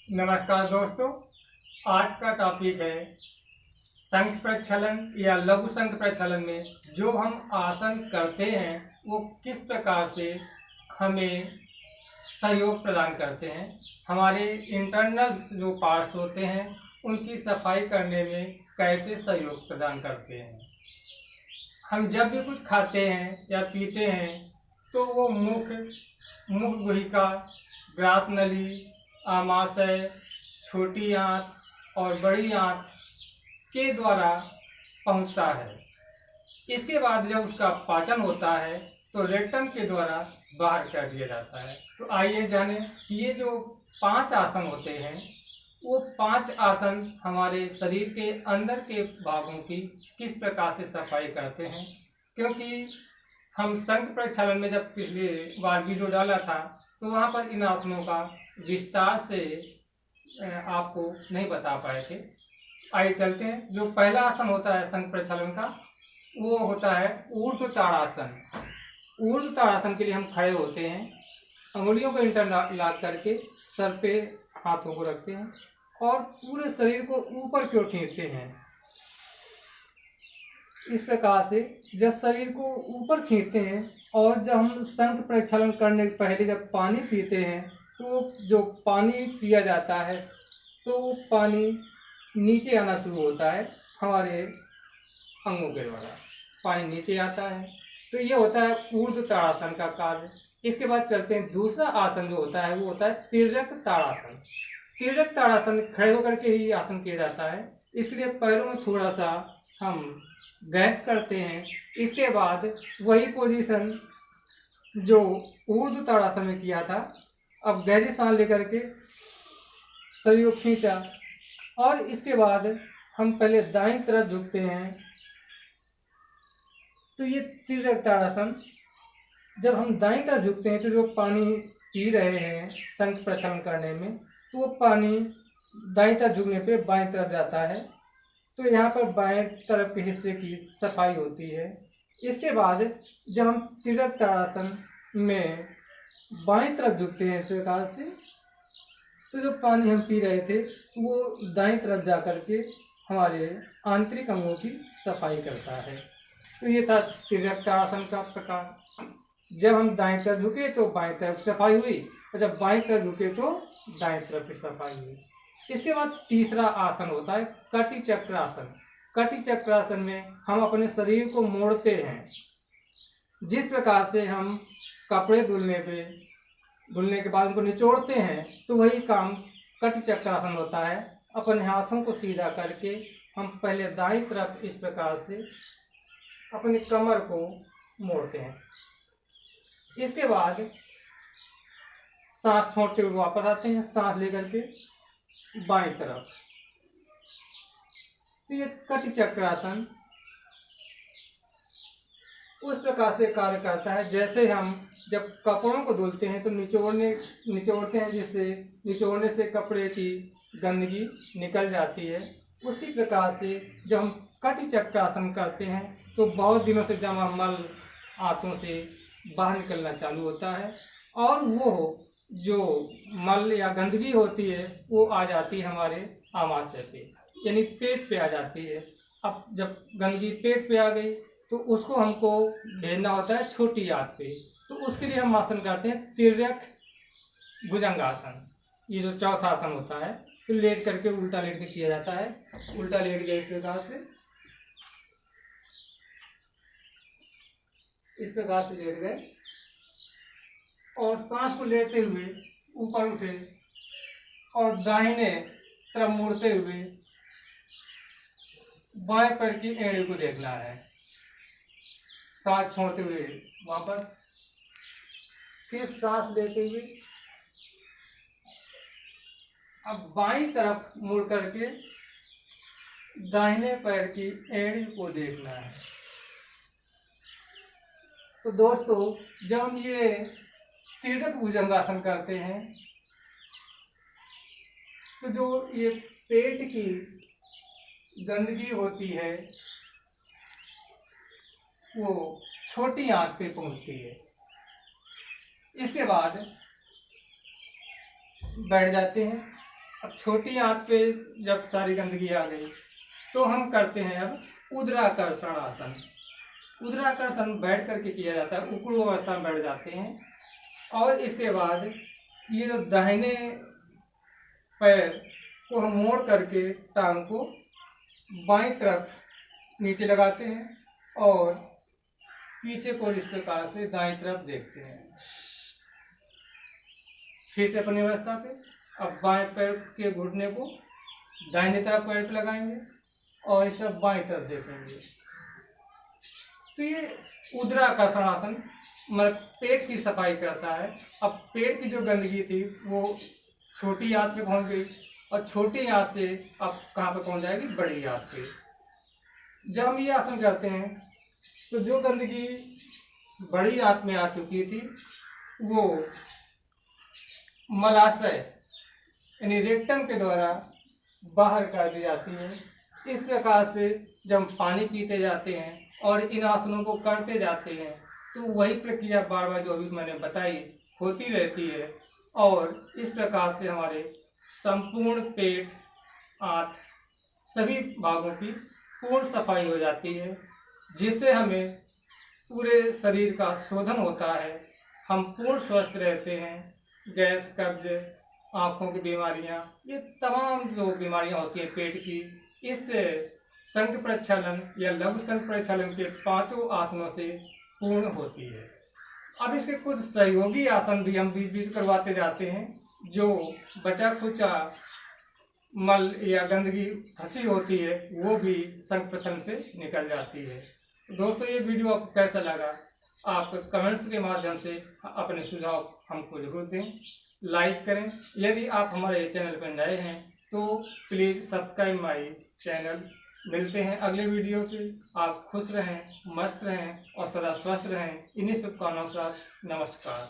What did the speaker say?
नमस्कार दोस्तों, आज का टॉपिक है शंख प्रक्षालन या लघु शंख प्रक्षालन में जो हम आसन करते हैं वो किस प्रकार से हमें सहयोग प्रदान करते हैं। हमारे इंटरनल जो पार्ट्स होते हैं उनकी सफाई करने में कैसे सहयोग प्रदान करते हैं। हम जब भी कुछ खाते हैं या पीते हैं तो वो मुख गुहिका, ग्रास नली, आमाशय, छोटी आंत और बड़ी आंत के द्वारा पहुंचता है। इसके बाद जब उसका पाचन होता है तो रेक्टम के द्वारा बाहर कर दिया जाता है। तो आइए जानें कि ये जो 5 आसन होते हैं वो 5 आसन हमारे शरीर के अंदर के भागों की किस प्रकार से सफाई करते हैं। क्योंकि हम शंख प्रक्षालन में जब पिछले बार वीडियो डाला था तो वहाँ पर इन आसनों का विस्तार से आपको नहीं बता पाए थे। आइए चलते हैं। जो पहला आसन होता है शंख प्रक्षालन का वो होता है ऊर्ध्व ताड़ासन। ऊर्ध्व ताड़ासन के लिए हम खड़े होते हैं, अंगुलियों को इंटरलॉक करके सर पे हाथों को रखते हैं और पूरे शरीर को ऊपर की ओर खींचते हैं। इस प्रकार से जब शरीर को ऊपर खींचते हैं और जब हम शंख प्रक्षालन करने के पहले जब पानी पीते हैं तो जो पानी पिया जाता है तो वो पानी नीचे आना शुरू होता है। हमारे अंगों के द्वारा पानी नीचे आता है। तो ये होता है ऊर्ध्व ताड़ासन का कार्य। इसके बाद चलते हैं, दूसरा आसन जो होता है वो होता है तिर्यक ताड़ासन। तिर्यक ताड़ासन खड़े होकर के ही आसन किया जाता है, इसलिए पैरों में थोड़ा सा हम गैस करते हैं। इसके बाद वही पोजीशन जो ऊर्ध्व ताड़ासन में किया था, अब गहरी सांस लेकर के शरीर को खींचा और इसके बाद हम पहले दाईं तरफ झुकते हैं। तो ये तिर्यक ताड़ासन, जब हम दाईं तरफ झुकते हैं तो जो पानी पी रहे हैं शंख प्रक्षालन करने में तो वो पानी दाईं तरफ झुकने पे बाईं तरफ जाता है। तो यहाँ पर बाएं तरफ के हिस्से की सफाई होती है। इसके बाद जब हम तिर्यक ताड़ासन में बाएं तरफ झुकते हैं इस प्रकार से, तो जो पानी हम पी रहे थे वो दाईं तरफ जा कर के हमारे आंतरिक अंगों की सफाई करता है। तो ये था तिर्यक ताड़ासन का प्रकार। जब हम दाएं तरफ झुके तो बाएं तरफ सफाई हुई और जब बाएं तरफ झुके तो दाएं तरफ की सफाई हुई। इसके बाद तीसरा आसन होता है कटि चक्रासन। कटि चक्रासन में हम अपने शरीर को मोड़ते हैं। जिस प्रकार से हम कपड़े धुलने के बाद उनको निचोड़ते हैं तो वही काम कटि चक्रासन होता है। अपने हाथों को सीधा करके हम पहले दाईं तरफ इस प्रकार से अपनी कमर को मोड़ते हैं। इसके बाद सांस छोड़ते हुए वापस आते हैं, सांस लेकर के बाईं तरफ। तो ये कटि चक्रासन उस प्रकार से कार्य करता है जैसे हम जब कपड़ों को धुलते हैं तो निचोड़ते हैं, जिससे निचोड़ने से कपड़े की गंदगी निकल जाती है। उसी प्रकार से जब हम कटि चक्रासन करते हैं तो बहुत दिनों से जमा मल हाथों से बाहर निकलना चालू होता है और वो जो मल या गंदगी होती है वो आ जाती है हमारे आमाशय पे, यानी पेट पे आ जाती है। अब जब गंदगी पेट पे आ गई तो उसको हमको भेजना होता है छोटी आंत पे। तो उसके लिए हम आसन करते हैं तिर्यक भुजंगासन। ये जो चौथा आसन होता है तो लेट करके उल्टा लेट के किया जाता है। उल्टा लेट गए इस प्रकार से लेट गए और सांस को लेते हुए ऊपर उठे और दाहिने तरफ मुड़ते हुए बाएं पैर की एड़ी को देखना है। सांस छोड़ते हुए वापस, फिर सांस लेते हुए अब बाईं तरफ मुड़ करके दाहिने पैर की एड़ी को देखना है। तो दोस्तों जब हम ये तिर्यक भुजंगासन करते हैं तो जो ये पेट की गंदगी होती है वो छोटी आंत पे पहुंचती है। इसके बाद बैठ जाते हैं अब छोटी आंच पे जब सारी गंदगी आ गई तो हम करते हैं अब उदराकर्षण आसन। उदराकर्षण बैठ करके किया जाता है, उकड़ू अवस्था में बैठ जाते हैं और इसके बाद ये जो दाहिने पैर को हम मोड़ करके टांग को बाईं तरफ नीचे लगाते हैं और पीछे को इस प्रकार से दाईं तरफ देखते हैं। फिर से अपनी अवस्था पे अब बाएं पैर के घुटने को दाहिने तरफ पैर पे लगाएंगे और इस तरफ बाईं तरफ देखेंगे। तो ये उदराकर्षण आसन मतलब पेट की सफाई करता है। अब पेट की जो गंदगी थी वो छोटी आंत पे पहुंच गई और छोटी आंत से अब कहाँ पे पहुंच जाएगी, बड़ी आंत पे। जब हम ये आसन करते हैं तो जो गंदगी बड़ी आंत में आ चुकी थी वो मलाशय यानी रेक्टम के द्वारा बाहर कर दी जाती है। इस प्रकार से जब हम पानी पीते जाते हैं और इन आसनों को करते जाते हैं तो वही प्रक्रिया बार बार जो अभी मैंने बताई होती रहती है और इस प्रकार से हमारे संपूर्ण पेट, आंत सभी भागों की पूर्ण सफाई हो जाती है, जिससे हमें पूरे शरीर का शोधन होता है, हम पूर्ण स्वस्थ रहते हैं। गैस, कब्ज, आँखों की बीमारियाँ, ये तमाम जो बीमारियाँ होती हैं पेट की, इस संक प्रक्षालन या लघु संक प्रक्षालन के 5 आसनों से पूर्ण होती है। अब इसके कुछ सहयोगी आसन भी हम बीच बीच करवाते जाते हैं, जो बचा खुचा मल या गंदगी फंसी होती है वो भी संक प्रक्षालन से निकल जाती है। दोस्तों, ये वीडियो आपको कैसा लगा आप कमेंट्स के माध्यम से अपने सुझाव हमको जरूर दें। लाइक करें। यदि आप हमारे चैनल पर नए हैं तो प्लीज़ सब्सक्राइब माई चैनल। मिलते हैं अगले वीडियो से। आप खुश रहें, मस्त रहें और सदा स्वस्थ रहें। इन्हीं शुभकामनाओं के साथ नमस्कार।